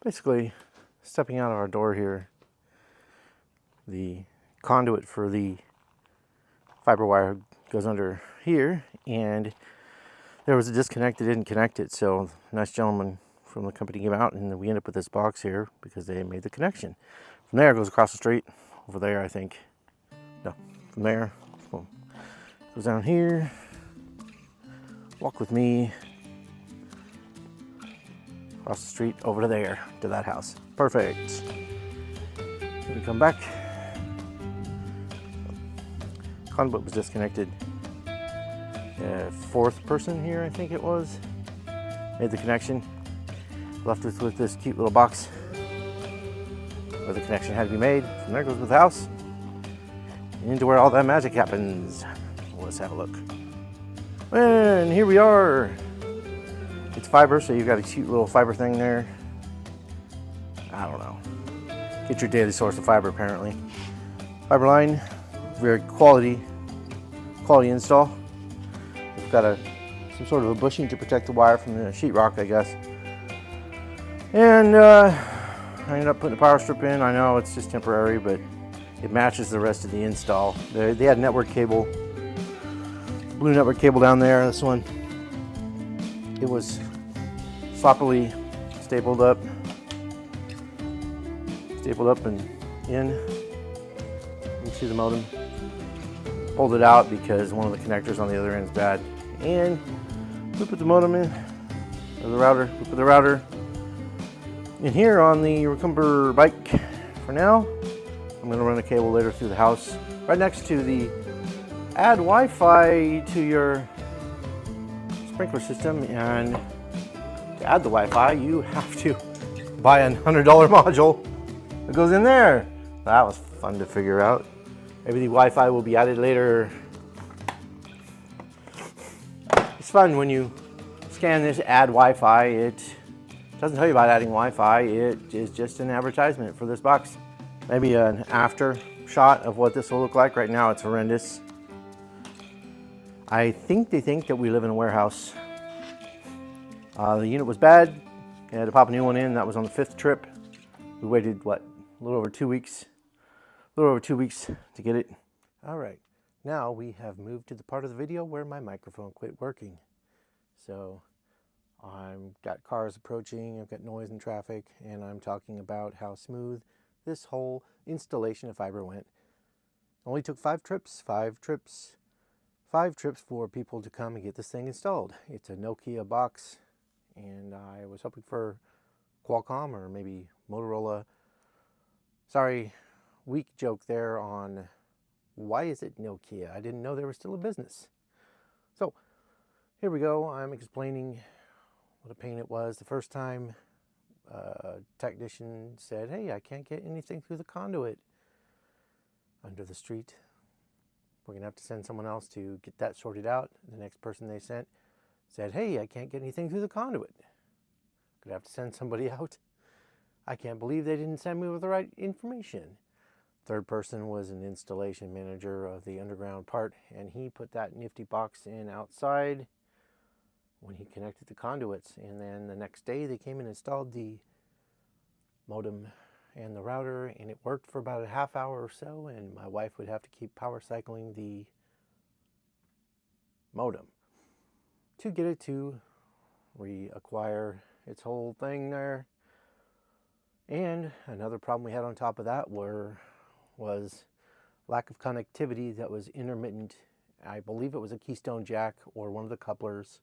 Basically, stepping out of our door here, the conduit for the fiber wire goes under here, and there was a disconnect that didn't connect it. So a nice gentleman from the company came out, and we end up with this box here because they made the connection. From there, it goes across the street, over there, I think. No, from there, boom. Goes down here, walk with me, across the street, over to there, to that house. Perfect. Then we come back. Conduit was disconnected. Fourth person here, I think it was, made the connection. Left us with this cute little box where the connection had to be made. From there goes with the house, into where all that magic happens. Let's have a look. And here we are. It's fiber, so you've got a cute little fiber thing there. I don't know. Get your daily source of fiber, apparently. Fiber line, very quality install. We've got some sort of a bushing to protect the wire from the sheetrock, I guess. And I ended up putting a power strip in. I know it's just temporary, but it matches the rest of the install. They had network cable, blue network cable down there. This one, it was sloppily stapled up and in. You see the modem. Pulled it out because one of the connectors on the other end is bad. And we put the modem in, or the router. We put the router in here on the Recumber bike for now. I'm going to run a cable later through the house, right next to the add Wi-Fi to your sprinkler system. And to add the Wi-Fi, you have to buy a $100 module that goes in there. That was fun to figure out. Maybe the Wi-Fi will be added later. It's fun when you scan this add Wi-Fi. It doesn't tell you about adding Wi-Fi. It is just an advertisement for this box. Maybe an after shot of what this will look like. Right now it's horrendous. I think they think that we live in a warehouse. The unit was bad. I had to pop a new one in. That was on the 5th trip. We waited, what, a little over 2 weeks. A little over 2 weeks to get it. All right, now we have moved to the part of the video where my microphone quit working. So I've got cars approaching, I've got noise and traffic, and I'm talking about how smooth this whole installation of fiber went. Only took 5 trips for people to come and get this thing installed. It's a Nokia box, and I was hoping for Qualcomm or maybe Motorola. Sorry, weak joke there on why is it Nokia? I didn't know they were still in business. So here we go. I'm explaining what a pain it was. The first time a technician said, hey, I can't get anything through the conduit under the street. We're going to have to send someone else to get that sorted out. The next person they sent said, hey, I can't get anything through the conduit. Gonna have to send somebody out. I can't believe they didn't send me with the right information. Third person was an installation manager of the underground part, and he put that nifty box in outside when he connected the conduits. And then the next day they came and installed the modem and the router, and it worked for about a half hour or so, and my wife would have to keep power cycling the modem to get it to reacquire its whole thing there. And another problem we had on top of that was lack of connectivity that was intermittent. I believe it was a Keystone jack or one of the couplers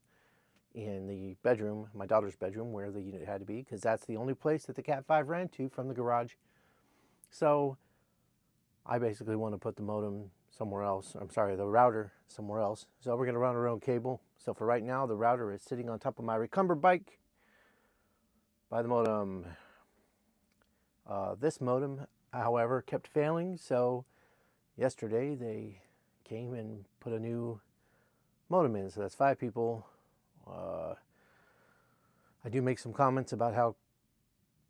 in the bedroom, my daughter's bedroom, where the unit had to be, because that's the only place that the Cat 5 ran to from the garage. So I basically want to put the modem somewhere else. I'm sorry, the router somewhere else. So we're going to run our own cable. So for right now, the router is sitting on top of my Recumber bike by the modem. This modem, however, kept failing, so yesterday they came and put a new modem in. So that's 5 people. I do make some comments about how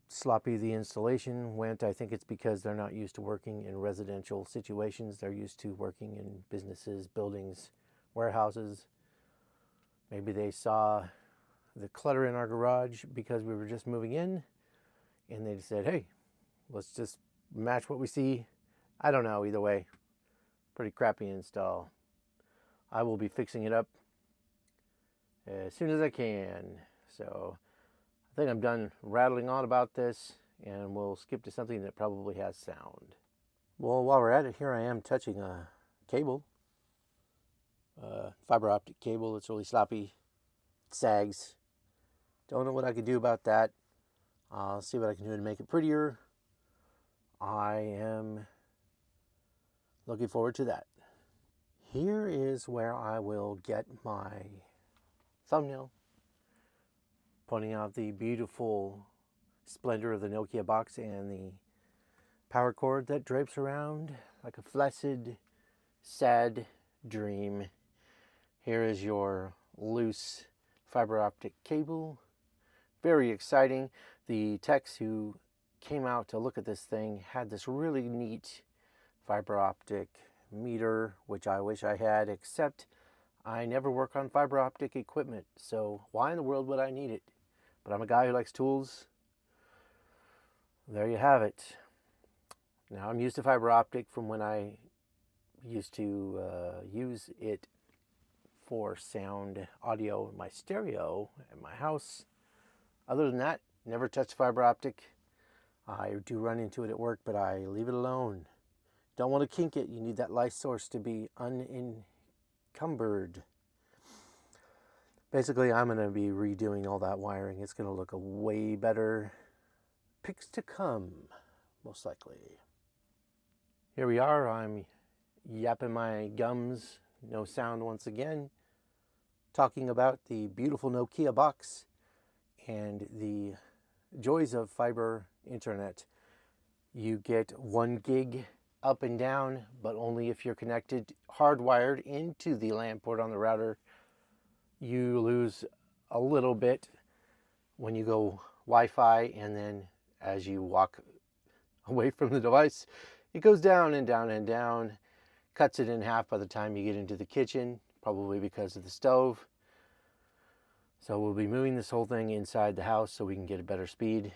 sloppy the installation went. I think it's because they're not used to working in residential situations. They're used to working in businesses, buildings, warehouses. Maybe they saw the clutter in our garage because we were just moving in, and they said, hey, let's just match what we see. I don't know, either way, pretty crappy install. I will be fixing it up as soon as I can. So I think I'm done rattling on about this, and we'll skip to something that probably has sound. Well, while we're at it, here I am touching a cable, fiber optic cable. It's really sloppy, it sags. Don't know what I could do about that. I'll see what I can do to make it prettier. I am looking forward to that. Here is where I will get my thumbnail, pointing out the beautiful splendor of the Nokia box and the power cord that drapes around like a flaccid, sad dream. Here is your loose fiber optic cable. Very exciting. The techs who came out to look at this thing had this really neat fiber optic meter, which I wish I had, except I never work on fiber optic equipment, so why in the world would I need it? But I'm a guy who likes tools. There you have it. Now I'm used to fiber optic from when I used to use it for sound audio in my stereo at my house. Other than that, never touched fiber optic. I do run into it at work, but I leave it alone. Don't want to kink it. You need that light source to be unencumbered. Basically, I'm going to be redoing all that wiring. It's going to look way better. Pics to come, most likely. Here we are. I'm yapping my gums. No sound once again. Talking about the beautiful Nokia box and the joys of fiber internet. You get 1 gig up and down, but only if you're connected hardwired into the LAN port on the router. You lose a little bit when you go Wi-Fi, and then as you walk away from the device, it goes down and down and down, cuts it in half by the time you get into the kitchen, probably because of the stove. So we'll be moving this whole thing inside the house so we can get a better speed.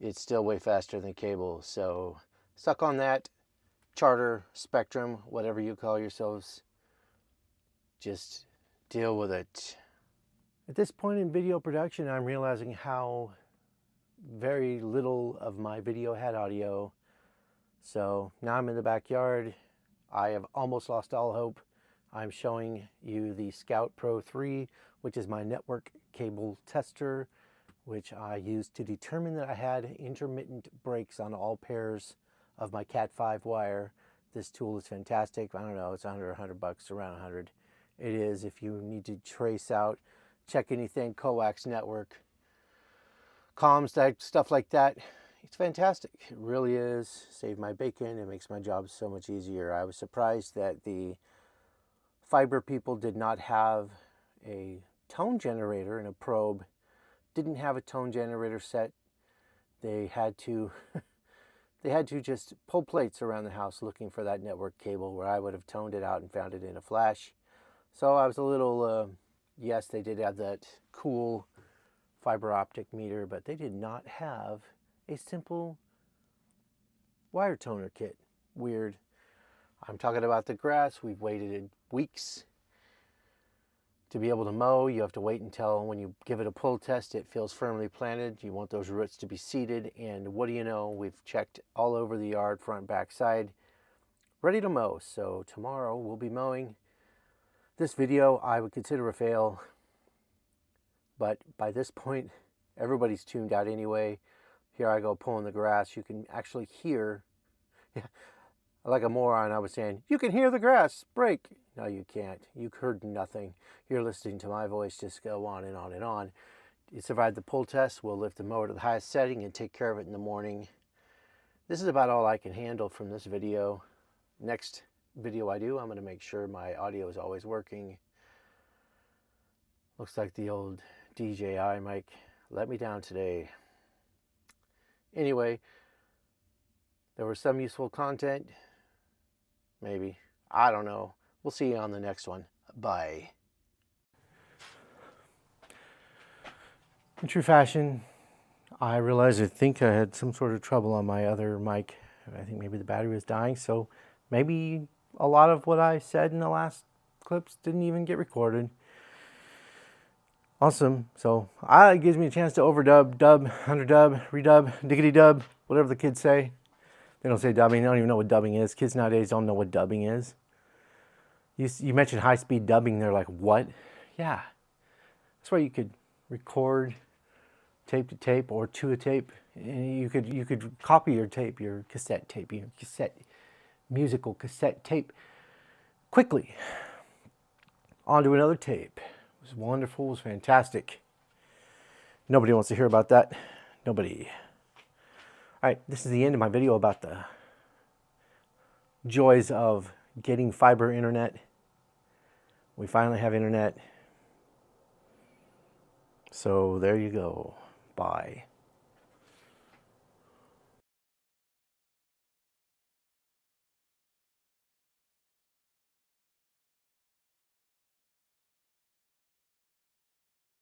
It's still way faster than cable, so suck on that. Charter, Spectrum, whatever you call yourselves. Just deal with it. At this point in video production, I'm realizing how very little of my video had audio. So now I'm in the backyard. I have almost lost all hope. I'm showing you the Scout Pro 3, which is my network cable tester, which I used to determine that I had intermittent breaks on all pairs of my Cat5 wire. This tool is fantastic. I don't know, it's under $100, around 100. It is if you need to trace out, check anything, coax network, comms, stuff like that. It's fantastic. It really is. Save my bacon. It makes my job so much easier. I was surprised that the fiber people did not have a tone generator and a probe. Didn't have a tone generator set. They had to just pull plates around the house looking for that network cable, where I would have toned it out and found it in a flash. So I was a little, yes, they did have that cool fiber optic meter, but they did not have a simple wire toner kit. Weird. I'm talking about the grass. We've waited weeks to be able to mow. You have to wait until when you give it a pull test, it feels firmly planted. You want those roots to be seated. And what do you know? We've checked all over the yard, front, back, side, ready to mow. So tomorrow we'll be mowing. This video I would consider a fail, but by this point, everybody's tuned out anyway. Here I go pulling the grass. You can actually hear, like a moron, I was saying, you can hear the grass break. No, you can't. You heard nothing. You're listening to my voice just go on and on and on. You survived the pull test. We'll lift the mower to the highest setting and take care of it in the morning. This is about all I can handle from this video. Next video I do, I'm going to make sure my audio is always working. Looks like the old DJI mic let me down today. Anyway, there was some useful content. Maybe. I don't know. We'll see you on the next one. Bye. In true fashion, I realized I think I had some sort of trouble on my other mic. I think maybe the battery was dying, so maybe a lot of what I said in the last clips didn't even get recorded. Awesome. So it gives me a chance to overdub, dub, underdub, redub, diggity dub, whatever the kids say. They don't say dubbing. They don't even know what dubbing is. Kids nowadays don't know what dubbing is. You mentioned high-speed dubbing. They're like, what? Yeah. That's why you could record tape to tape or to a tape. And you could copy your tape, your cassette tape, your musical cassette tape quickly onto another tape. It was wonderful. It was fantastic. Nobody wants to hear about that. Nobody. All right, this is the end of my video about the joys of getting fiber internet. We finally have internet. So there you go. Bye.